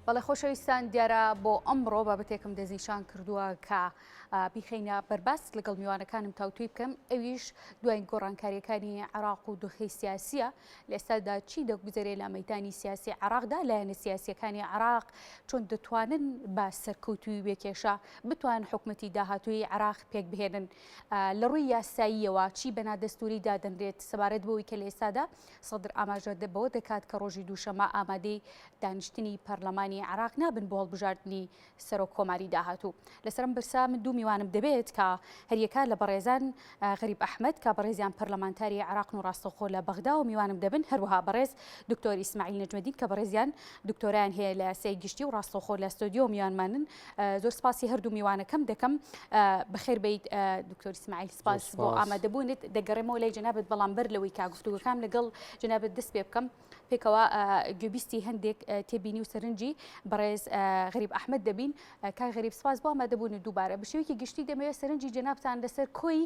بەڵێ خۆشەویستان دیارە بۆ ئەمڕۆ بابەتێکم دەستنیشان کردووە کە بیخینە بەرباس لەگەڵ میوانەکانم تاوتوی بکەم ئەویش دوای گۆڕانکاریەکانی عێراق و دۆخەی سیاسیە لە ئێستادا چی دەگوزارێ لە مەیدانی سیاسی عێراقدا لایەنە سیاسیەکانی عێراق چۆن دەتوانن بە سەرکەوتوی وێکێشە بتوان حکومەتی داهاتووی عێراق پێک بهێنن لە ڕووی یاساییەوە چی بەنا دەستوری دادەنرێت سەبارەت بەوەی کە لە ئێستادا سەدر ئاماژە بەوە دەکات کە ڕۆژی دووشەمە ئامادەی دانیشتنی پەرلەمانی عێراق نابن بۆ هەڵبژاردننی سەرۆک کۆماری داهاتوو لەسەرم برسا من دوو میوانم دەبێت کە هەریەکە لە بەڕێزان غەریب ئەحمەد کە بەڕێزیان پەرلەمانتاری عێراق و ڕاستەوخۆ لە بەغدا و میوانم دەبن هەروەها بەڕێز دکتۆر ئیسماعیل نەجمەدین کە بەڕێزیان دکتۆرایان هەیە لە یاسای گشتی و ڕاستەوخۆ لە ستۆدیۆ میوانمانن زۆر سپاسی هەردوو میوانەکەم دەکەم بەخێر بیت دکتۆر ئیسماعیل سپاس بۆ ئامادەبوونت دەگەڕێمەوە لای جەنابەت بەڵام بەر لەوەی کا گفتوگەکان لەگەڵ جەنابەت دەست پێ بکەم پێکەوە گوێبیستی هەندێک تێبینی و سەرنجی بەڕێز غەریب ئەحمەد دەبین کاک غەریب سپاس بۆ ئامادەبوون دووبارە بە شێوەیەکی گشتی دەمەوێت سەرنجی جەنابتان لەسەر کۆی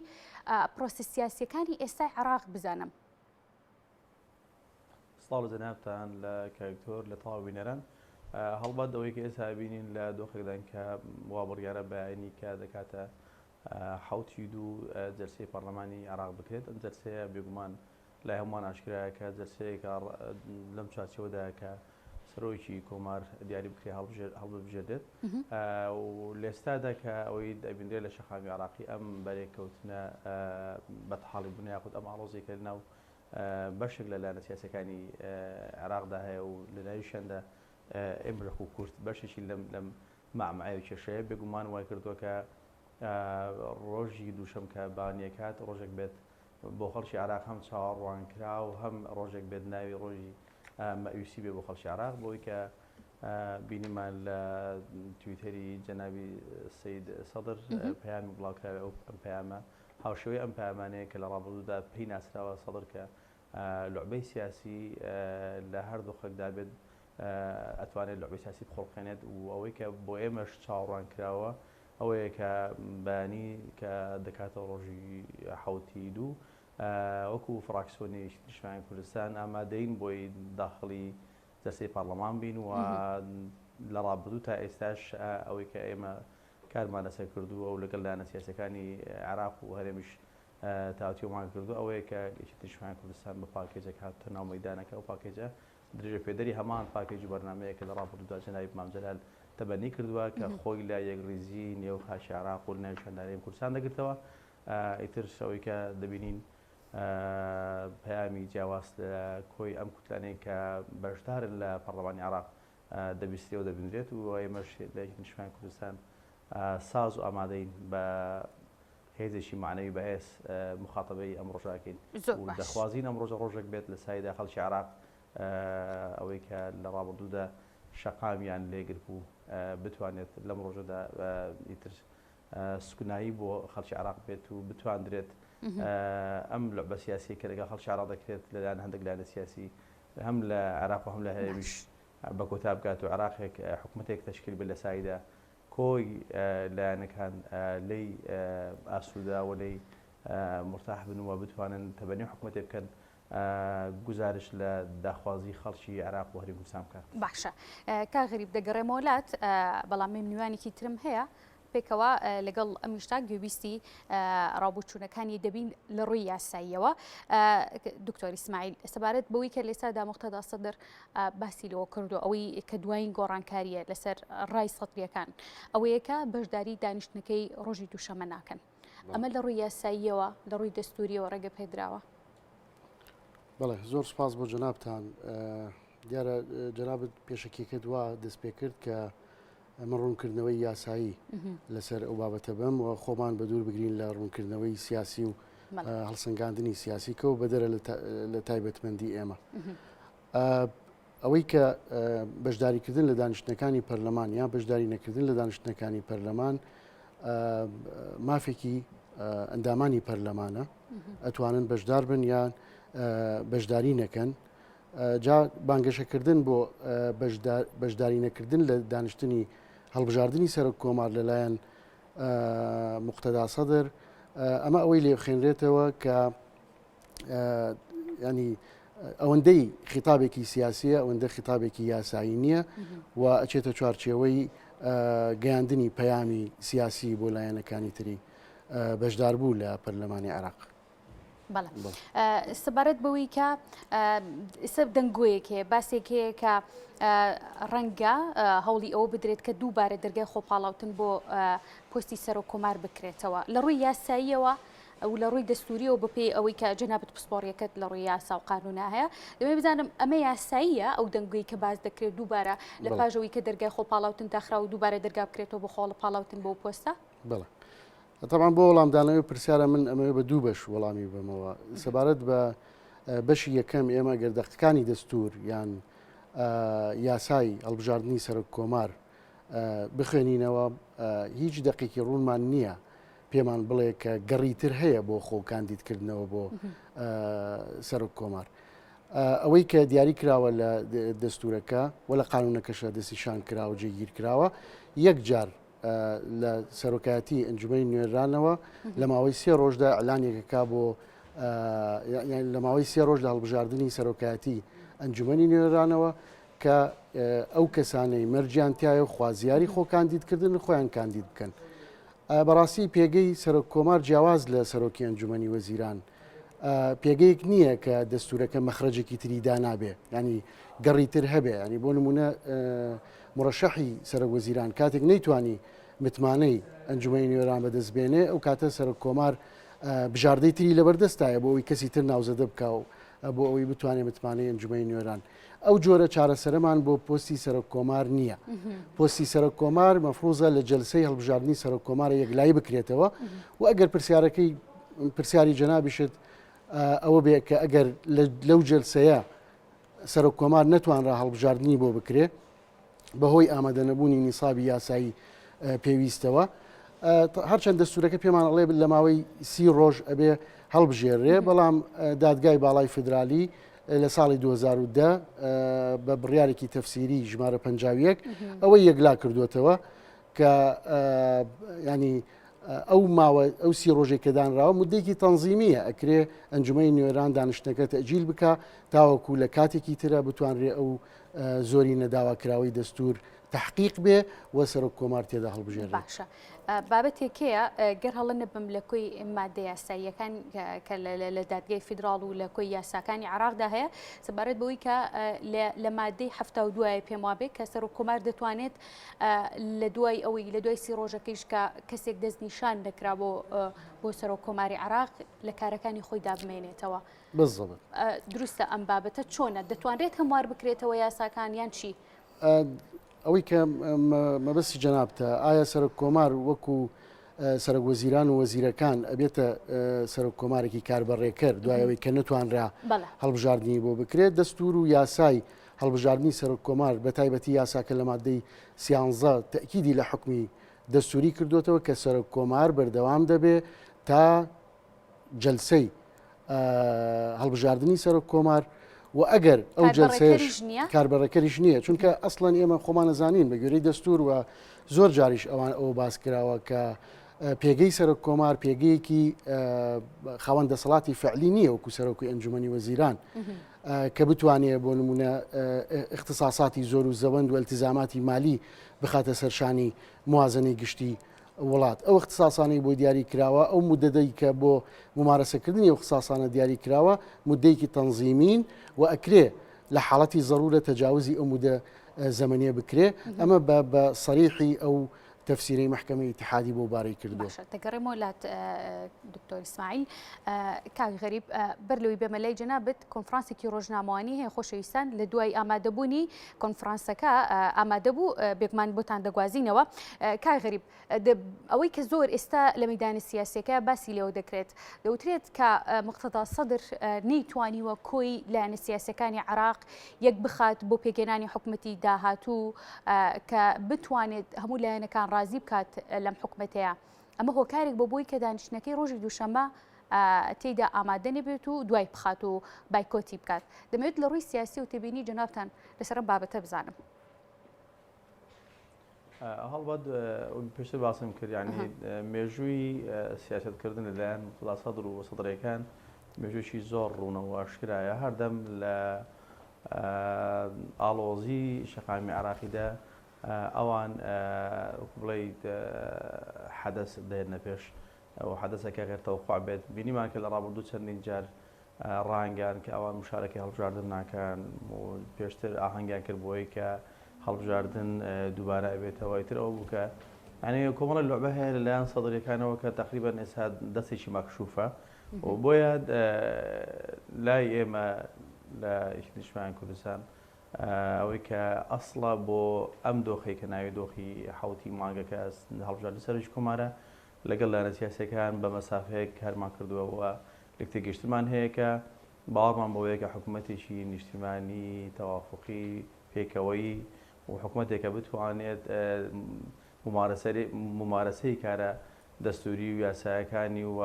پرۆسە سیاسیەکانی ئێستای عێراق بزانم. سڵاو جەنابتان لە کاکتۆر لە تەواو بینەران هەڵبەت ئەوەی کە ئێستا بینین لە دۆخێکدان کە وا بڕیارە بەیانی کە دەکاتە حوتی دوو جەلسەی پەرلەمانی عێراق بکرێت ئەم جەلسەیە بێگومان لای هەمووان ئاشکرایە کە جەلسەیەکە لەم چارچەوەدا کە سەرۆکی کۆمار دیاری بکرێ هەڵبژێردێت و لە ئێستادا کە ئەوەی دەبیندرێت لە شەقامی عێراقی ئەم بەرێککەوتنە بەتحاڵی بوون یاخود ئەم ئاڵۆزێکە لەناو بەشێک لە لایەنە سیاسەکانی عێراقدا هەیە و لە لایشاندا ئێمرەخ و کورد بەشێکی لەم مامەعە و کێشەیە بێگومان وای کردووە کە ڕۆژی دووشەم کە بانیەکات ڕۆژێک بێت بۆ خەڵکی عێراق هەم چاوەڕوانکرا و هەم ڕۆژێک بێت ناوی ڕۆژی مەئوسی بێ بۆ خەڵکی عێراق بۆی کە بینیمان لە تویتەری جەنابی سەید سەدر پەیامی بڵاوکراوێ ئەم پەیامە هاوشێوەی ئەم پەیامانەیە کە لە ڕابردوودا پێی ناسراوە سەدر کە لوعبەی سیاسی لە هەردوو خەکدا بێت ئەتوانێت لوعبەی سیاسی بخۆڵقێنێت و ئەوەی کە بۆ ئێمەش چاوەڕوانکراوە ئەوەیە کە بەیانی کە دەکاتەوە ڕۆژی حوتی دوو وەکو فراکسیۆنی نیشتیمانی کوردستان ئامادەین بۆی داخڵی جەلسەی پەرلەمان بین و لە ڕابردوو تا ئێستاش ئەوەی کە ئێمە کارمان لەسەر کردووە و لەگەڵ لایەنە سیاسەکانی عێراق و هەرێمیش تاوتیۆمان کردو ئەوەیە کە نیشتیمانی کوردستان بە پاکێجێک هاتە ناو مەیدانەکە و پاکێجە درێژە پێدەری هەمان پاکێجی بەرنامەیە کە لە ڕابردوودا جەنابی مام جەلال تەبەنی کردووە کە خۆی لا یەکریزی نێو خاچی عێراق و ناوی شانداری کوردستان دەگرتەوە ئیتر ئەوەی کە دەبینین پەیامی جیاواز لە کۆی ئەم کوتلانەی کە بەشدارن لە پەرلەمانی عێراق دەبیستێ و دەبینرێت و ئێمەش لە نیشتیمانی کوردستان ساز و ئامادەین بە هێزێکی معنەوی بەهێز مخاتەبەی ئەم ڕۆژاکەین و دەخوازین ئەم ڕۆژە ڕۆژێک بێت لە سایدا خەڵکی عێراق ئەوەی کە لە ڕابردوودا شەقامیان لێگر بوو بتوانێت لەم ڕۆژەدا ئیتر سکونایی بۆ خەڵکی عێراق بێت و بتواندرێت ئەم لعبە سیاسی کە لەگەڵ خەڵکی عێراق دەکرێت لەلایەن هەندێک لایەنە سیاسی هەم لە عێراق و هەم لە هەرێمیش بە کۆتا بکات و عێراقێک حکوومەتێک تەشکیل بێت لە سایدا کۆی لایەنەکان لی ئاسوودا و لی مرتاح بنەوە بتوانن تەبەنی حکوومەتێک بکەن گزارش لە داخوازی خەڵکی عێراق و هەرێمی کوردستان بکات. باشە کاک غەریب دەگەڕێمەوەلات بەڵام میوانێکی ترم هەیە پێکەوە لەگەڵ ئەمیشتا گوێبیستی ڕابوچوونەکانی دەبین لە ڕووی یاساییەوە دکتۆر ئیسماعیل سەبارەت بەوەی کە لێسادا موقتەدا سەدر باسی لەوە کردو ئەوەی کە دوایین گۆڕانکاریە لەسەر ڕای سەدریەکان ئەوەیە کە بەشداری دانیشتنەکەی ڕۆژی دووشەمە ناکەن ئەمە لە ڕووی یاساییەوە لە ڕووی دەستوریەوە ڕێگە پێدراوە. بەڵێ زۆر سپاس بۆ جەنابتان دیارە جەنابەت پێشەکێکە دوا دەست پێ کرد کە ئەمە ڕوونکردنەوەی یاسایی لەسەر ئەو بابەتە بم و خۆمان بە دوور بگرین لە ڕوونکردنەوەی سیاسی و هەڵسەنگاندنی سیاسی کە و بەدەرە لە تایبەتمەندی ئێمە ئەوەی کە بەشداریکردن لە دانیشتنەکانی پەرلەمان یان بەشداری نەکردن لە دانیشتنەکانی پەرلەمان مافێکی ئەندامانی پەرلەمانە ئەتوانن بەشدار بن یان بەشداری نەکەن جا بانگەشەکردن بۆ بەشداری نەکردن لە دانیشتنی هەڵبژاردننی سەرۆک کۆمار لەلایەن موقتەدا سەدر ئەمە ئەوەی لێ بخێنرێتەوە کە ینی ئەوەندەی خیتابێکی سیاسیە ئەوەندە خیتابێکی یاسایی نییە و ئەچێتە چوارچێوەی گەیاندنی پەیامی سیاسی بۆ لایەنەکانی تری بەشدار بوو لە پەرلەمانی عێراق. بەڵێ سەبارەت بەوەی کە ئێستا دەنگۆیەکێ باسێکەیە کە ڕەنگە هەوڵی ئەوە بدرێت کە دووبارە دەرگای خۆپاڵاوتن بۆ پۆستی سەر و کۆمار بکرێتەوە لە ڕووی یاساییەوە ئەو لە ڕووی دەستوریەوە بەپێی ئەوەی کە جەنابەت پسپۆڕیەکەت لە ڕووی یاسا و قانونا هەیە دەبێت بزانم ئەمە یاساییە ئەو دەنگۆی کە باز دەکرێت دووبارە لە پاژەوەی کە دەرگای خۆپاڵاوتن داخرا و دووبارە دەرگا بکرێتەوە بۆ خۆڵە پاڵاوتن بۆ پۆستە؟ بەڵێ طبعا بۆ وەڵامدانەوەی پرسیارە من ئەمەوێ بە دوو بەش وەڵامی بمەوە سەبارەت بە بەشی یەکەم ئێمە گەردەقەکانی دەستور یان یاسای هەڵبژاردننی سەرۆک کۆمار بخوێنینەوە هیچ دقیقی ڕوونمان نییە پێمان بڵێ کە گەڕیتر هەیە بۆ خۆ کاندیدکردنەوە بۆ سەرۆک کۆمار ئەوەی کە دیاری کراوە لە دەستورەکە و لە قانونەکەشە دەستیشان کراوە و جێگیر کراوە یەک جار لە سەرۆکایەتی ئەنجومەی نوێنرانەوە لە ماوەی 3 ڕۆژدا ئەلانێکەکە بۆ لە ماوەی 3 ڕۆژدا هەڵبژاردننی سەرۆکایەتی ئەنجومەنی نوێنرانەوە کە ئەو کەسانەی مەرجیانتیایە و خوازیاری خۆ کاندیدکردن خۆیان کاندید بکەن. بەڕاستی پێگەی سەرۆک کۆمار جیاواز لە سەرۆکی ئەنجومەنی وەزیران پێگەیەک نییە کە دەستورەکە مەخرەجێکی تریدا نابێ ینی گەڕیتر هەبێ ینی بۆ نمونە مرەشەحی سەرۆک وەزیران کاتێک نەیتوانی متمانەی ئەنجومەی نوێنران بەدەستبێنێ ئەو کاتە سەرۆک کۆمار بژاردەی تری لەبەردەستایە بۆ ئەوی کەسی تر ناوزەدە بکە و بۆ ئەوەی بتوانێت متمانەی ئەنجومەی نوێنران ئەو جۆرە چارەسەرەمان بۆ پۆستی سەرۆک کۆمار نییە. پۆستی سەرۆک کۆمار مەفروزە لە جەلسەی هەڵبژاردننی سەرۆک کۆمارە یەکلایی بکرێتەوە و ئەگەر پرسیاری جەنابیشت ئەوە بێ کە ئەگەر لەو جەلسەیە سەرۆک کۆمار نەتوانرا هەڵبژاردننی بۆ بکرێ بەهۆی ئامادەنەبوونی نیسابی یاسایی پێویستەوە هەرچەند دەستورەکە پێمان ئەڵێ لە ماوەی 30 ڕۆژ ئەبێ هەڵبژێڕێ بەڵام دادگای باڵای فدرالی لە ساڵی 2010 بە بڕیارێکی تەفسیری ژمارە 51 ئەوەی یەکلا کردوێتەوە کە ینی ئەو 30 ڕۆژێک کە دانراوە مدەیەکی تەنزیمیە ئەکرێ ئەنجومەی نوێنران دانیشتەکە تەجیل بکە تاوەکو لە کاتێکی ترە بتوانرێ ئەو زۆری نەداواکراوەی دەستور تحقیق بێ و سەرۆک کۆمار تێدا هەڵبژێڕێت. باشە بابەتێکەیە گەر هەڵە نەبم لە کۆی مادە یاساییەکان کە لە دادگای فیدراڵ و لە کۆی یاساکانی عێراقدا هەیە سەبارەت بەوەی کە لە مادەی 72 پێم وابێ کە سەرۆک کۆمار دەتوانێت لە دوای ئەوەی لە دوای 30 ڕۆژەکەیش کە کەسێک دەستنیشان دەکرا بۆ سەرۆک کۆماری عێراق لە کارەکانی خۆی دابمێنێتەوە. بەزەبێت دروستە ئەم بابەتە چۆنە دەتوانرێت هەموار بکرێتەوە یاساکان یان چی؟ ئەوەی کە مەبەستی جەنابتە ئایا سەرۆک کۆمار وەکو سەرۆک وەزیران و وەزیرەکان ئەبێتە سەرۆک کۆمارێکی کاربەڕێکرد دوایەوەی کە نەتوانرا هەڵبژاردننی بۆ بکرێت دەستور و یاسای هەڵبژاردننی سەرۆک کۆمار بە تایبەتی یاساکە لە مادەی 13 تەکیدی لە حکمی دەستوری کردوێتەوە کە سەرۆک کۆمار بەردەوام دەبێ تا جەلسەی هەڵبژاردننی سەرۆک کۆمار و ئەگەر ئەو جەلسەیەش کاربەڕەکەریش نییە چونکە ئەسڵەن ئێمە خۆمان نەزانین بە گوێرەی دەستور و زۆر جاریش ئەوان ئەوە باس کراوە کە پێگەی سەرۆک کۆمار پێگەیەکی خاوەن دەسەڵاتی فعلی نییە وەکو سەرۆکی ئەنجومەنی وەزیران کە بتوانێت بۆ نمونە اختصاساتی زۆر و زەوەند و التزاماتی مالی بخاتە سەرشانی موازنەی گشتی وڵات ئەو اختصاسانەی بۆ دیاری کراوە ئەو مدەدەی کە بۆ ممارەسەکردنی ئەو اختصاسانە دیاری کراوە مدەیەکی تەنزیمین و ئەکرێ لە حاڵەتی ضرورە تەجاوزی ئەو مدە زەمەنیە بکرێ ئەمە بە سەریحی ئەو تفسيري محكمة اتحادي بۆ بارەی کردووە. باشە تەگەڕێمەوە لات دکتۆر ئیسماعیل کاک غەریب بەرلەوەی بەمەلای جەنابەت کۆنفرانسێکی ڕۆژنامەوانی هەیە خۆشەویستان لە دوای ئامادەبوونی کۆنفرانسەکە ئامادەبوو بێگمان بۆتان دەگوازینەوە. کاک غەریب ئەوەی کە زۆر ئێستا لە مەیدانی سیاسیەکە باسی لێوە دەکرێت دەوترێت کە مقتەدا سەدر نەیتوانیوە کۆی لایەنە سیاسیەکانی عێراق یەک بخات بۆ پێگەێنانی حکومەتی داهاتوو کە بتوانێت هەموو لایەنەکان ڕازی بکات لەم حکومەتەیە ئەمە هۆکارێک بۆ بۆی کە دانیشتنەکەی ڕۆژی دووشەممە تێیدا ئامادە نەبێت و دوای بخات و بایکۆتی بکات. دەمەوێت لە ڕووی سیاسی و تێبینی جەنابتان لەسەر بابەتە بزانم. هەڵبەت پێشتر باسم کرد ینی مێژووی سیاسەتکردن لەلایەن سەدر و سەدرەکان مێژوێکی زۆر ڕوونەوە ئاشکرایە هەردەم لە ئاڵۆزی شەقامی عراقیدا ئەوان بڵێیت حەدەس دێنە پێش و حەدەسەکە غێرتەوەخوا بێت بینیمان کە لە ڕابردوو چەندین جار ڕانگەان کە ئەوان مشارەکەی هەڵبژاردن ناکەن پێشتر ئاهەنگیان کرد بۆی کە هەڵبژاردن دووبارە ئەبێتەوە ئیتر ئەوە بوو کە یعنی کۆمەڵە لوعبە هەیە لەلایەن سەدرەکانەوە کە تقریبان ئێستا دەستێکی مەکشوفە و بۆیە لای ئێمە لە نیشتیمانی کوردستان ئەوەی کە ئەسڵە بۆ ئەم دۆخی کە ناوی دۆخی حوتی مانگەکە هەڵبژاردن سەرش کۆمارە لەگەڵ لایەنە سیاسیەکان بە مەسافەیەک کارمان کردووەوە لەکتێ گەشتمان هەیە کە باوەڕمان بەوەیە کە حکوومەتێکی نیشتیمانی تەوافقی پێکەوەی و حکوومەتێکە بتوانێت ممارەسەی کارە دەستوری و یاسایەکانی و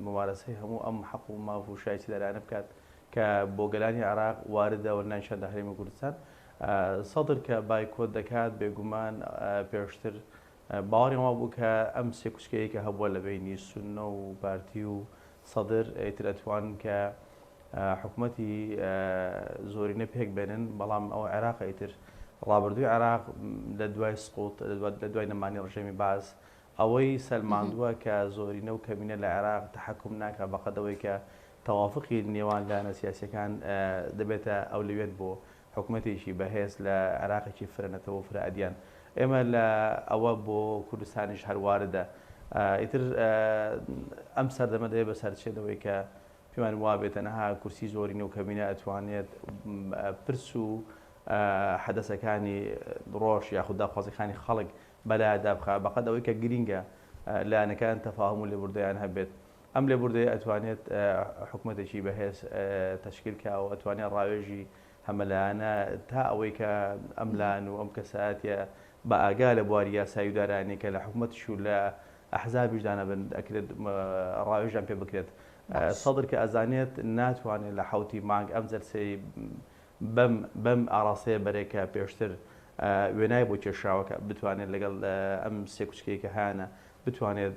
ممارەسەی هەموو ئەم حەق و مافوشایەتی لەلایەنە بکات کە بۆ گەلانی عێراق واردەوە نانیشاندا هەرێمی کوردستان سەدر کە بایکۆت دەکات بێگومان پێشتر باوەڕیان وا بوو کە ئەم سێ کوچکەیە کە هەبووە لە بینی سونە و پارتی و سەدر ئیتر ئەتوان کە حکوومەتی زۆرینە پێک بێنن بەڵام ئەو عێراق ئیتر ڕابردووی عێراق لە دوای سقوط لە دوای نەمانی ڕژێمی باز ئەوەی سەلماندووە کە زۆرینە و کەمینە لە عێراق تەحەکوم ناکە بەقەدەوەی کە تەوافقی نێوان لایەنە سیاسیەکان دەبێتە ئەولویەت بۆ حکوومەتێکی بەهێز لە عێراقێکی فرەنەتەوە و فرەئەدیان ئێمە لە ئەوە بۆ کوردستانیش هەرواردە ئیتر ئەم سەردەمە دەیە بە سەرچێتەوەی کە پێمان وابێت تەنەها کورسی زۆرینە و کەمینە ئەتوانێت پرس و حەدەسەکانی ڕۆژ یاخود داخوازیەکانی خەڵک بەلایدا بخات بەقەد ئەوەی کە گرینگە لایەنەکان تەفاهم و لێبوردەیان هەبێت ئەم لێبوردەیە ئەتوانێت حکوومەتێکی بەهێز تەشکیلکە و ئەتوانێت ڕاوێژی هەمەلایەنە تا ئەوەی کە ئەملان و ئەم کەساتە بە ئاگا لە بواری یاسایی و دارانی کە لە حکوومەتش و لە ئەحزابیشدانە بن ئەکرێت ڕاوێژیان پێ بکرێت سەدر کە ئەزانێت ناتوانێت لە حوتی مانگ ئەم جەرسەی بەم ئاڕاستەیە بەرێکە پێشتر وێنای بۆ کێشراوەکە بتوانێت لەگەڵ ئەم سێ کوچکەیە کە هیانە بتوانێت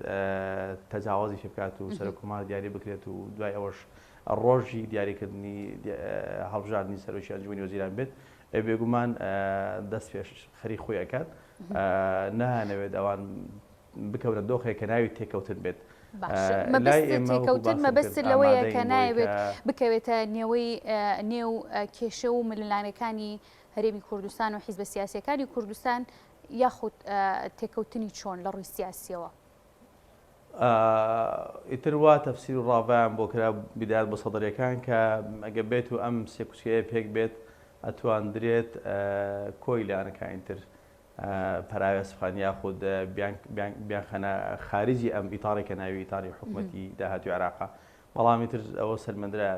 تەجاوازی پێ بکات و سەرۆکۆمار دیاری بکرێت و دوای ئەوەش ڕۆژی دیاریکردنی هەڵبژاردننی سەرۆکی ئەنجومەنی وەزیران بێت بێگومان دەست پێش خەری خۆی ئەکات نانەوێت ئەوان بکەونە دۆخێک کە ناوی تێکەوتن بێت تێکەوتن مەبەست لەوەیە کە نایەوێت بکەوێتە نێو کێشە و ململانەکانی هەرێمی کوردستان و حیزبە سیاسیەکانی کوردستان یاخود تێکەوتنی چۆن لە ڕووی سیاسیەوە ئیتر وا تەفسیر و ڕاوایان بۆ کرا بیدات بۆ سەدرەکان کە ئەگە بێت و ئەم سێ کوچکەیە پێک بێت ئەتواندرێت کۆی لایەنەکانتر پەراوێسخان یاخود بیانخەنە خارجی ئەم ئیتاڕێکە ناوی ئیتاری حکوومەتی داهاتوی عێراقا بەڵامی تر ئەوە سەرمەندرا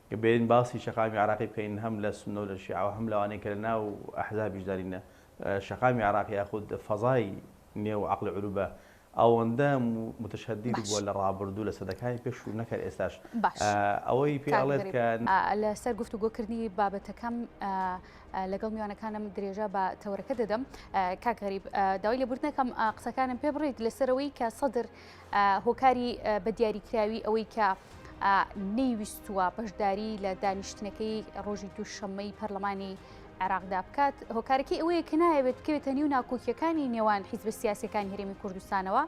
کە بێن باسی شەقامی عێراقی بکەین هەم لە سونە و لە شیعە هەم لەوانەیە کە لە ناو ئەحزابیش دارینە شەقامی عێراقی یاخود فەزای نێو عەقڵ عروبە ئەوەندە متشددی بووە لە ڕابردوو لە سەدەکانی پێش و نەکرد ئێستاش ئەوەی پێڵێت کە لەسەر گفتوگۆکردنی بابەتەکەم لەگەڵ میوانەکانم درێژە بە تەورەکە دەدەم کاک غەریب داوای لێبوردنەکەم قسەکانم پێ بڕیت لەسەرەوەی کە سەدر هۆکاری بە دیاریکراوی ئەوەی کە نەیویستووە بەشداری لە دانیشتنەکەی ڕۆژی دووشەممەی پەرلەمانی عێراقدا بکات هۆکارەکەی ئەوەیە کە نایەوێت بکەوێتە نێو ناکۆکیەکانی نێوان حیزبە سیاسیەکانی هەرێمی کوردستانەوە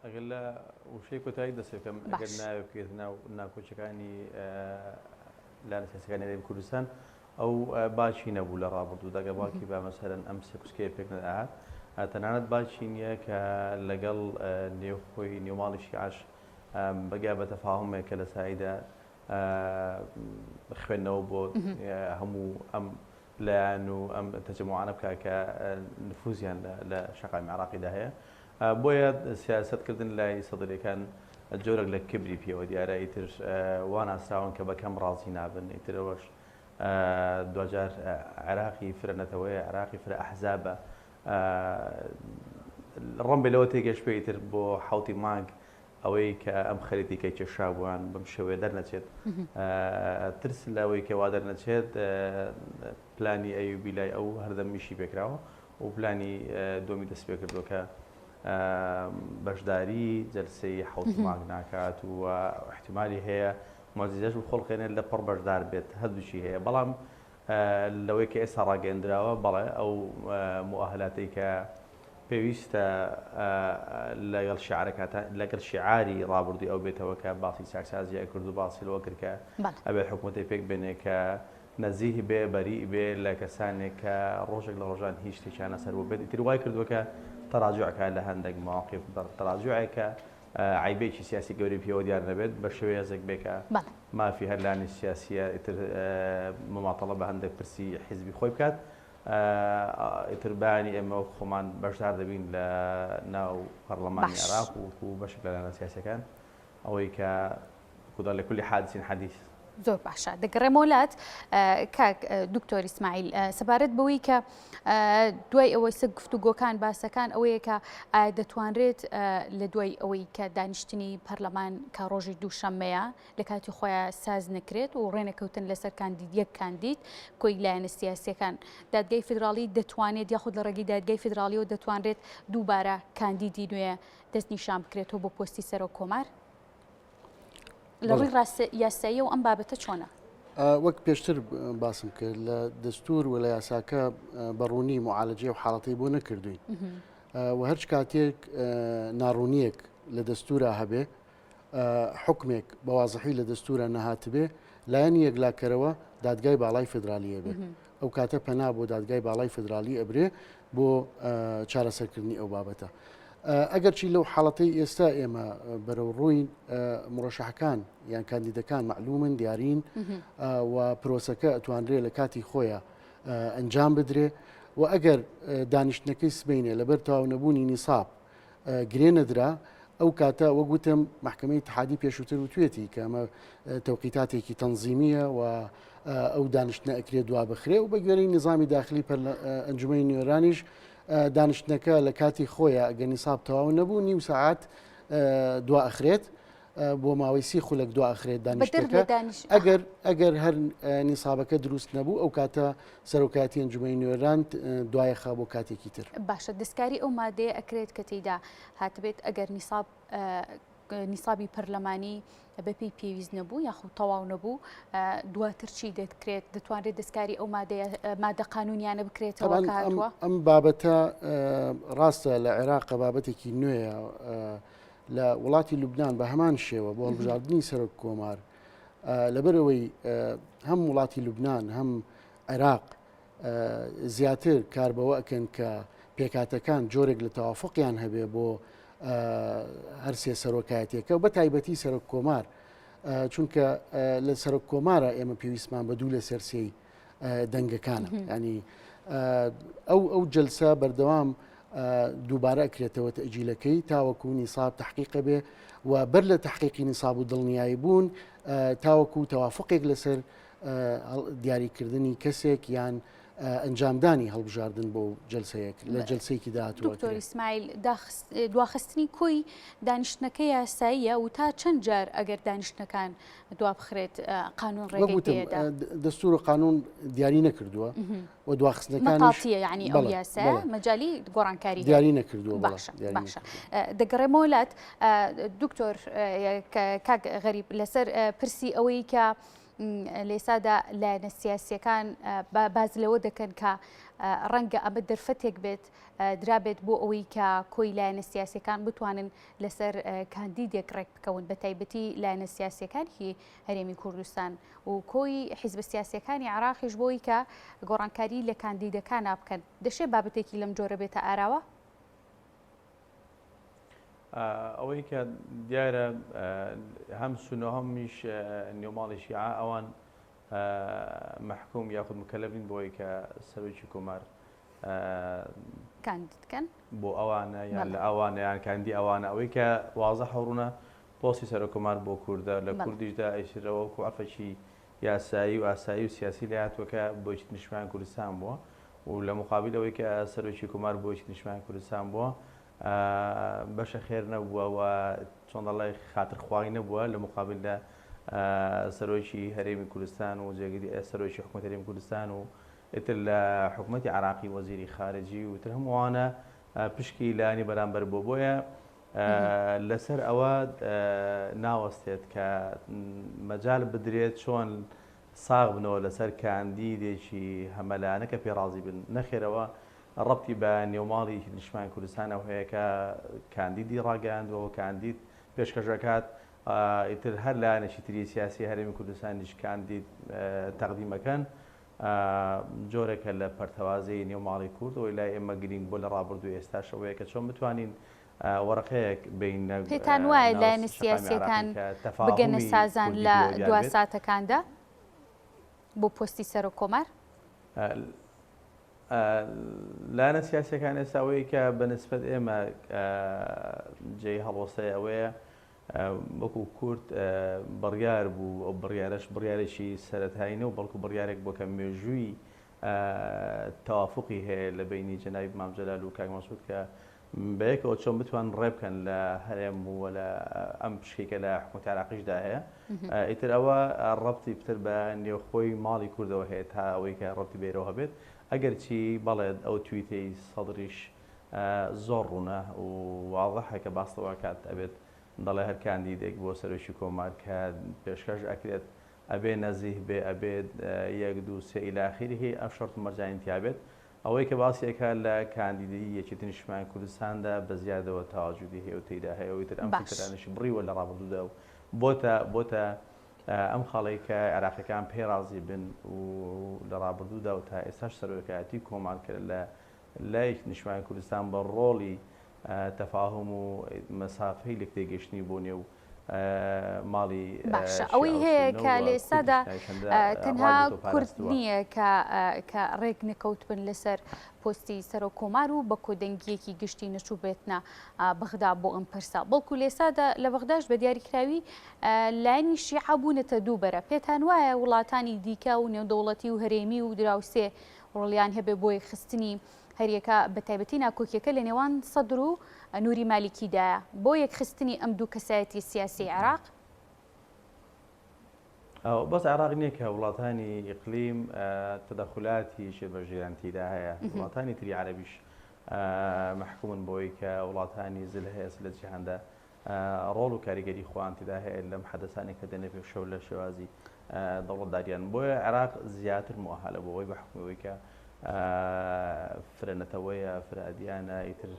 ئەگەر لە وشەی کۆتایی دەسێکەم ئەگەر ناوێت بکرێت ناو ناکۆچەکانی لایەنە سیاسیەکانی هەرێمی کوردستان ئەو باچی نەبوو لە ڕابردوو دەگە باکی با مەسەرەن ئەم سێ کوچکەیە پێک نەداهات تەنانەت باچی نییە کە لەگەڵ نێوخۆی نێوماڵی شیعەش بەگا بە تەفاهومێک کە لە سایدا خوێندنەوە بۆ هەموو ئەم لایەن و ئەم تەجەموعانە بکە کە نفوزیان لە شەقامی عێراقیدا هەیە بۆیە سیاسەتکردن لای سەدرەکان جۆرێک لە کبری پێوە دیارە ئیتر وان ئاسراون کە بەکەم ڕازی نابن ئیترەوەش دوجار عێراقی فرەنەتەوەی عێراقی فرە ئەحزابە ڕەم بێلەوە تێگەش پێیتر بۆ حوتی مانگ ئەوەی کە ئەم خەریتیکەی کێشا بووان بەم شێوەیە دەرنەچێت ترس لەوەی کەوا دەرنەچێت پلانی ئەیوبی لای ئەو هەردەمیشی پێکراوە و پلانی دۆمی دەست پێ کردووە کە بەشداری جەلسەی حەوت مانگ ناکات و احتیمالی هەیە مۆزیزەش و خۆڵخێنێت لە پڕ بەشدار بێت هەردووشی هەیە بەڵام لەوەی کە ئێستا ڕاگەندراوە بەڵێ ئەو مؤهلاتی کە پێویستە لەگەڵ شیعاری ڕابردووی ئەو بێتەوە کە باسی چاکسازی کرد و باسی لەوە کرد کە ئەبێت حکوومەتی پێک بێنێ کە نەزیه بێ بەری بێ لە کەسانێک کە ڕۆژێک لە ڕۆژان هیچ شتێکیانە سەر بۆ بێت ئیتر وای کردووە کە تەراجوعەکە لە هەندێک مواقف تەراجوعێکە عیبێکی سیاسی گەوری پێوە دیار نەبێت بە شێوەیەزێک بێکە مافی هەر لانی سیاسیە ئیتر مماتەڵە بە هەندێک پرسی حیزبی خۆی بکات ئیتر بەیانی ئێمە خۆمان بەشدار دەبین لە ناو پەرلەمانی عێراق و بەشێک لە لایەنە سیاسیەکان ئەوەی کە خوددا لە کولی حادث حەدیث زۆر باشە دەگەڕێمە وڵات کاک دکتۆر ئیسماعیل سەبارەت بەوەی کە دوای ئەوەی سەر گفتوگۆکان باسەکان ئەوەیە کە دەتوانرێت لە دوای ئەوەی کە دانیشتنی پەرلەمان کە ڕۆژی دووشەممەیە لە کاتی خۆیان ساز نەکرێت و ڕێنەکەوتن لەسەر کاندید یەک کاندید کۆی لایەنە سیاسیەکان دادگای فیدراڵی دەتوانێت یاخود لە ڕێگەی دادگای فیدراڵیەوە دەتوانرێت دووبارە کاندیدی نوێ دەستنیشان بکرێتەوە بۆ پۆستی سەرۆک کۆمار لە ڕووی یاسایی و ئەم بابەتە چۆنە؟ وەک پێشتر باسم کرد لە دەستور و لە یاساکە بەڕوونی معالەجێ و حاڵەتی بۆ نەکردوین و هەرچ کاتێک ناڕوونیەک لە دەستورە هەبێ حکمێک بەوازحی لە دەستورە نەهاتبێ لایەن یەکلاکەرەوە دادگای باڵای فدرالیە بێ ئەو کاتە پەنا بۆ دادگای باڵای فدرالی ئەبرێ بۆ چارەسەرکردنی ئەو بابەتە. ئەگەرچی لەو حاڵەتەی ئێستا ئێمە بەرەو ڕووین مڕەشەحەکان یان کاندیدەکان معلومن دیارین و پرۆسەکە ئەتوانرێ لە کاتی خۆیە ئەنجام بدرێ و ئەگەر دانیشتنەکەی سبینێ لەبەر تەواو نەبوونی نیساب گرێ نەدرا ئەو کاتە وەگوتم محکمەی اتحادی پێشووتر و توێتی کە ئەمە تەوقیتاتێکی تەنزیمیە و ئەو دانیشتنە ئەکرێت دوا بخرێ و بە گوێرەی نظامی داخلی ئەنجومەی نوێرانیش دانیشتنەکە لە کاتی خۆیە ئەگە نیساب تەواو نەبوو نیم ساعات دوا ئەخرێت بۆ ماوەی 30 خولەک دوا ئەخرێت دانیشتەکە ئەگەر هەر نیسابەکە دروست نەبوو ئەو کاتە سەرۆکاتی ئەنجومەی نوێران دوایەخا بۆ کاتێکی تر. باشە دەستکاری ئەو مادەیە ئەکرێت کە تێیدا هاتبێت ئەگەر نیسابی پەرلەمانی بەپی پێویست نەبوو یاخود تەواو نەبوو دواتر چی دەکرێت دەتوانرێت دەستکاری ئەو مادە قانونیانە بکرێتەوە کاتوە ئەم بابەتە ڕاستە لە عێراق بابەتێکی نوێیە لە وڵاتی لوبنان بە هەمان شێوە بۆ هەڵبژاردننی سەرۆک کۆمار لەبەرەوەی هەم وڵاتی لوبنان هەم عێراق زیاتر کار بەوە ئەکەن کە پێکاتەکان جۆرێک لە تەوافقیان هەبێ بۆ هەر سێ سەرۆکایەتێکە و بە تایبەتی سەرۆک کۆمار چونکە لە سەرۆک کۆمارە ئێمە پێویستمان بە دوو لە سەرسەی دەنگەکانە ینی ئەو جەلسە بەردەوام دووبارە ئەکرێتەوە تەجیلەکەی تاوەکو نیساب تحقیق بێ و بەر لە تحقیقی نیساب و دڵنیایی بوون تاوەکو تەوافقێک لەسەر دیاریکردنی کەسێک یان ئەنجامدانی هەڵبژاردن بۆ جەلسەیەک لە جەلسەیەکی داهاتوە. دکتۆر ئیسماعیل دواخستنی کۆی دانیشتنەکەی یاساییە و تا چەند جار ئەگەر دانیشتەکان دوا بخرێت قانون ڕێگەی پێدا دەستور و قانون دیاری نەکردووە و دواخستنەکانیش مەقاتیە یعنی ئەو یاسایە مەجالی گۆڕانکاری دیاری نەکردووە. باشە دەگەڕێمەوە وڵات دکتۆر کاک غەریب لەسەر پرسی ئەوەی کە لێسادا لایەنە سیاسیەکان باز لەوە دەکەن کە ڕەنگە ئەمە دەرفەتێک بێت درابێت بۆ ئەوەی کە کۆی لایەنە سیاسیەکان بتوانن لەسەر کاندیدێک ڕێک بکەون بە تایبەتی لایەنە سیاسیەکانی هەرێمی کوردستان و کۆی حیزبە سیاسیەکانی عێراقیش بۆی کە گۆڕانکاری لە کاندیدەکان بکەن دەشێت بابەتێکی لەم جۆرە بێتە ئاراوە؟ ئەوەی کە دیارە هەم سونە هەمیش نێوماڵی شیعە ئەوان محکوم یاخود مکەلەفین بۆی کە سەرۆکی کۆمار کاندیدکەن بۆ ئەوانە یان لە ئەوانە یان کاندی ئەوانە ئەوەی کە وازە هەڕوونە پۆستی سەرۆک کۆمار بۆ کووردە لە کوردیشدا ئەیشرەوە کوعفەکی یاسایی و ئاسایی و سیاسی لە هاتووەکە بۆچی نیشتمان کوردستان بووە و لە مقابل ئەوەی کە سەرۆکی کۆمار بۆچی نیشتمان کوردستان بووە بەشە خێر نەبووە و چۆن دەڵێ خاترخواهی نەبووە لە مقابل لە سەرۆکی هەرێمی کوردستان و جێگیری سەرۆکی حکوومەت هەرێمی کوردستان و ئیتر لە حکوومەتی عێراقی وەزیری خارجی و تر هەمووانە پشکی لایانی بەرامبەر بۆیە لەسەر ئەوە ناوەستێت کە مەجال بدرێت چۆن ساغ بنەوە لەسەر کاندیدێکی هەمەلایەنە کە پێڕازی بن نەخێرەوە ڕەبتی بە نێوماڵی نیشتیمانی کوردستانەوە هەیە کە کاندیدی ڕاگەیاندووە کاندید پێشکەشەکات ئیتر هەر لایەنێکی تری سیاسی هەرێمی کوردستانیش کاندید تەقدیمەکەن جۆرێکە لە پەرتەوازەی نێوماڵی کورد و لای ئێمە گرنگ بۆ لە ڕابردوو ئێستاشەوەیە کە چۆن بتوانین وەرەقەیەک بینە پێتان وایە لایەنە سیاسیەکان بگەنە سازان لە دوا ساتەکاندا بۆ پۆستی سەر و کۆمار لایەنە سیاسیەکان ئێستاوەی کە بەنسبەت ئێمە جێی هەڵوەستای ئەوەیە وەکو کورد بڕیار بوو ئەو بڕیارەش بڕیارێکی سەرەتاییە و بەڵکو بڕیارێک بۆ کە مێژووی تەوافقی هەیە لە بینی جەنابی مام جەلال و کاک مەسعود کە بەیەکەوە چۆن بتوان ڕێبکەن لە هەرێم و لە ئەم پشکێکە لە حکوومەتی عێراقیشدا هەیە ئیتر ئەوە ڕەبتی پتر بە نێوخۆی ماڵی کوردەوە هەیە تا ئەوەی کە ڕەبتی بێرەوە هەبێت ئەگەر چی بەڵێت ئەو تویتەی سەدریش زۆر ڕوونە و واضحە کە باستەوە کات ئەبێت دەڵێ هەر کاندیدێک بۆ سەرۆکی کۆمار کە پێشکەش ئەکرێت ئەبێ نەزیح بێ ئەبێت 1 2 3 إلى آخره ئەم شەرت مەرجانیتی بێت ئەوەی کە باسیەکە لە کاندیدی یەکێتی نیشتیمانی کوردستاندا بە زیادەوە تەواجودی هەیە و تێیدا هەیە و ئیتر ئەم فکرانەشی بڕیوە لە ڕابردوودا و بۆتە ئەم خاڵەی کە عێراقیەکان پێڕازی بن و لە ڕابردوودا و تا ئێستاش سەرۆکایەتی کۆمار کرد لە لای نیشتیمانی کوردستان بە ڕۆڵی تەفاهم و مەسافەی لە تێگەشتنی بۆ نێو ماڵی باشە ئەوەی هەیە کە لە ئێستادا تەنها کورد نییە کە ڕێک نەکەوت بن لەسەر پۆستی سەر و کۆمار و بە کۆدەنگیەکی گشتی نەچوو بێتنە بەغدا بۆ ئەم پرسا بەڵکو لە ئێستادا لە بەغداش بە دیاریکراوی لایەنی شیعە بوونەتە دووبەرە پێتان وایە وڵاتانی دیکە و نێودەوڵەتی و هەرێمی و دراوسێ ڕۆڵیان هەبێ بۆی خستنی هەریەکە بە تایبەتی ناکۆکیەکە لە نێوان سەدر و نووری مالیکیدایە بۆ یەکخستنی ئەم دوو کەسایەتی سیاسی عێراق بەس عێراق نییە کە وڵاتانی ئیقلیم تەدەخلاتی شێبەژێرانتیدا هەیە وڵاتانی تری عەرەبیش محکومن بۆی کە وڵاتانی زل هەیە لە جیهاندا ڕۆڵ و کاریگەری خوانتیدا هەیە لەم حەدەسانی کە دەنێ پێشەو لە شێوازی دەوڵەتداریان بۆیە عێراق زیاتر مؤهلە بۆەوەی بە حکومەوەی کە فرەنەتەوەیە فرەدیانە ئیتر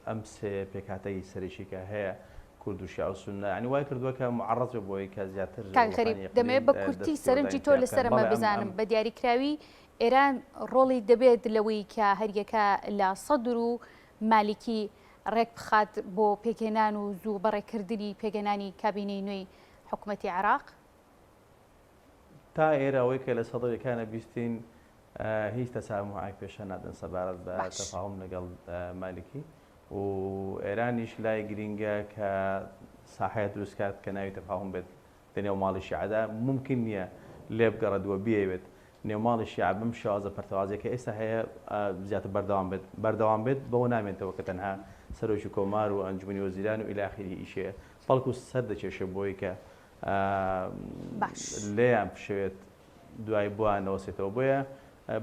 ئەم سێ پێکاتەی سەرێکیکە هەیە کورد و شیعە و سونە ینی وای کردووە کە معەڕەز بۆی کە زیاتر کاکەریب دەمەوێت بە کورتی سەرنجی تۆ لەسەرمە بزانم بە دیاریکراوی ئێران ڕۆڵی دەبێت لەوەی کە هەریەکە لە سەدر و مالیکی ڕێک بخات بۆ پێگەێنان و زوو بەڕێکردنی پێگەێنانی کابینەی نوێی حکوومەتی عێراق تا ئێرەوەی کە لە سەدرەکانە بیستین هیچ تەسامحێک پێشە نادەن سەبارەت بە تەفاهم لەگەڵ مالیکی و ئێرانیش لای گرینگە کە ساحەیە دروستکات کە ناوی تەفاهم بێت لە نێو ماڵی شیعەدا ممکن نییە لێ بگەڕێتەوە بیەوێت نێوماڵی شیعە بم شازە پەرتەوازێک کە ئێستا هەیە زیاتر بەردەوام بێت بەوە نامێنێتەوە کە تەنها سەرۆکی کۆمار و ئەنجومەنی وەزیران و إلى آخره ئیشەیە بەڵکو سەر دەکێشێ بۆی کە لێیان پشوێت دوای بووان نەوەسێتەوە بۆیە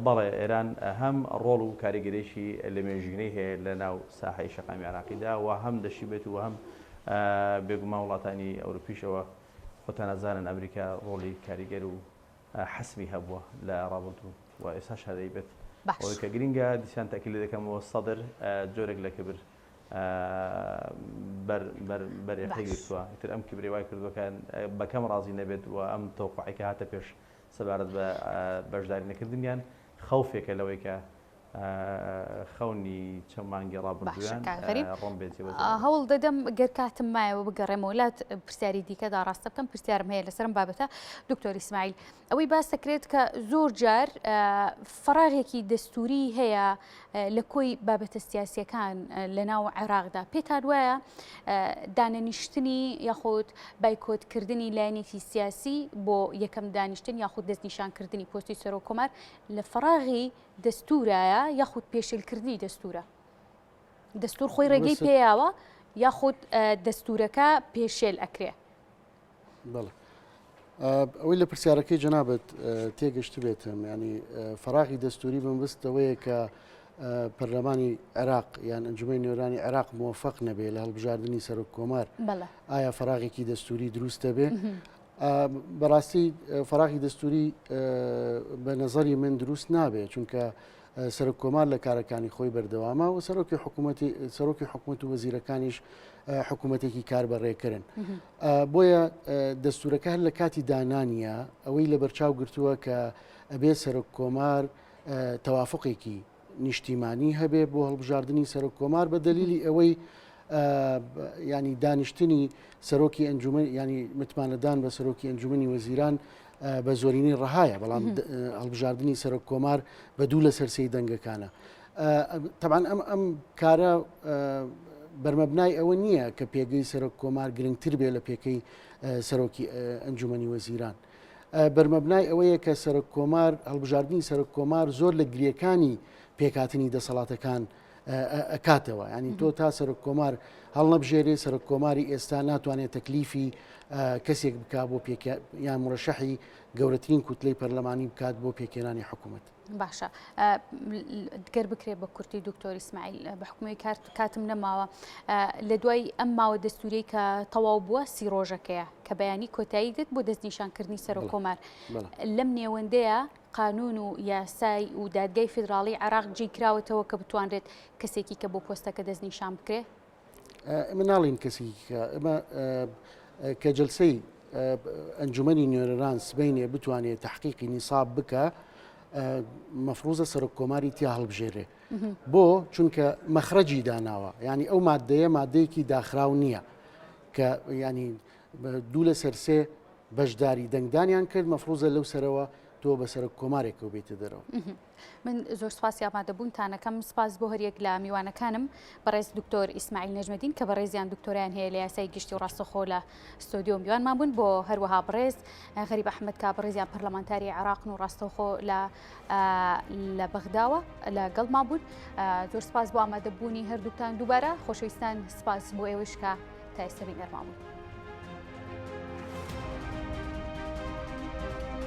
بەڵێ ئێران هەم ڕۆڵ و کاریگەریشی لە مێژوگنەی هەیە لە ناو ساحەی شەقامی عێراقیدا و هەم دەشی بێت و هەم بێگومان وڵاتانی ئەوروپیشەوە خۆتان نەزانن ئەمریکا ڕۆڵی کاریگەر و حەسمی هەبووە لە ڕابردوو و ئێستاش هەدەی بێت ئەوەی کە گرینگە دیسان تاکید لێ دەکەمەوە سەدر جۆرێک لە کبر بەرێخەی گرتووە ئیتر ئەم کبرێ وای کردوەکان بەکەم ڕازی نەبێت و ئەم تەوقعی کە هاتە پێش سەبارەت بە بەشداری نەکردنیان خەوفێکە لەوەی کە خەونی چەند مانگی ڕابردوویان ڕۆم بێتی هەوڵ دەدەم گەر کاتم مایەوە بگەڕێمەوە لات پرسیاری دیکەدا ڕاستە بکەم پرسیارم هەیە لەسەرم بابەتە دکتۆر ئیسماعیل ئەوەی باس دەکرێت کە زۆر جار فەراغێکی دەستوری هەیە لە کۆی بابەتە سیاسیەکان لە ناو عێراقدا پێتان وایە دانەنیشتنی یاخود بایکۆتکردنی لایەنێکی سیاسی بۆ یەکەم دانیشتن یاخود دەستنیشانکردنی پۆستی سەر و کۆمار لە فەراغی دەستورایە یاخود پێشێلکردنی دەستورە دەستور خۆی ڕێگەی پێیاوە یاخود دەستورەکە پێشێل ئەکرێ بەڵێ ئەوەی لە پرسیارەکەی جەنابەت تێگەشت بێتم ینی فەراغی دەستوری بمبستەوەیە کە پەرلەمانی عێراق یان ئەنجومەی نوێرانی عێراق موفق نەبێ لە هەڵبژاردننی سەرۆک کۆمار ئایا فەراغێکی دەستوری دروستە بێ؟ بەڕاستی فەراغی دەستوری بە نەزەری من دروست نابێ چونکە سەرۆک کۆمار لە کارەکانی خۆی بەردەوامە و سەرۆکی حکوومەت و وەزیرەکانیش حکوومەتێکی کار بەڕێکردن. بۆیە دەستورەکە هەر لە کاتی دانانیە ئەوەی لە بەرچاو گرتووە کە ئەبێ سەرۆک کۆمار تەوافقێکی نیشتیمانی هەبێ بۆ هەڵبژاردننی سەرۆک کۆمار بە دلیلی ئەوەی ینی دانیشتنی سەرۆکی ئەنجومەن ینی متمانەدان بە سەرۆکی ئەنجومەنی وەزیران بە زۆرینەی ڕەهایە بەڵام هەڵبژاردننی سەرۆک کۆمار بە دوو لە سەرسەی دەنگەکانە. طبعاً ئەم کارە بەرمەبنای ئەوە نییە کە پێگەی سەرۆک کۆمار گرنگتر بێ لە پێکەی سەرۆکی ئەنجومەنی وەزیران. بەرمەبنای ئەوەیە کە سەرۆک کۆمار هەڵبژاردننی سەرۆک کۆمار زۆر لە گریەکانی پێکاتنی دەسەڵاتەکان ئەکاتەوە. ینی تۆ تا سەرۆک کۆمار هەڵ نەبژێرێ سەرۆک کۆماری ئێستا ناتوانێت تەکلیفی کەسێک بکات بۆ یان مرەشەحی گەورەترین کوتلەی پەرلەمانی بکات بۆ پێکێنانی حکوومەت. باشە گەر بکرێ بە کورتی دکتۆر ئیسماعیل بە حکومەوەی کاتم نەماوە لە دوای ئەم ماوە دەستوری کە تەواو بووە 30 ڕۆژەکەیە کە بەیانی کۆتایی دێت بۆ دەستنیشانکردنی سەرۆک کۆمار لەم نێوەندەیە قانون و یاسای و دادگای فیدراڵی عێراق جێگراوەتەوە کە بتوانرێت کەسێکی کە بۆ پۆستەکە دەستنیشان بکرێ؟ ئەمە ناڵین کەسی ئەمە کە جلسەی ئەنجومەنی نوێنەران سبەینێ بتوانێت تحقیقی نیساب بکە مەفروزە سەرۆک کۆماری تیا هەڵبژێرێ بۆ چونکە مەخرەجی داناوە ینی ئەو مادەیە مادەیەکی داخراو نییە کە ینی دوو لە سەرسێ بەشداری دەنگدانیان کرد مەفروزە لەو سەرەوە تۆ بە سەرۆک کۆمارێک و بێتە دەرەوە. من زۆر سپاسی ئامادەبوونتانەکەم سپاس بۆ هەریەک لە میوانەکانم بەڕێز دکتۆر ئیسماعیل نەجمەدین کە بەڕێزیان دکتۆریان هەیە لە یاسای گشتی و ڕاستەخۆ لە ستۆدیۆ میوانمان بوون بۆ هەروەها بەڕێز غەریب ئەحمەد کا بەڕێزیان پەرلەمانتاری عێراقن و ڕاستەخۆ لە بەغداوە لەگەڵمان بوون. زۆر سپاس بۆ ئامادەبوونی هەردووکتان دووبارە خۆشەویستان سپاس بۆ ئێوەش کە تا ئێستا بینەرمان بوون.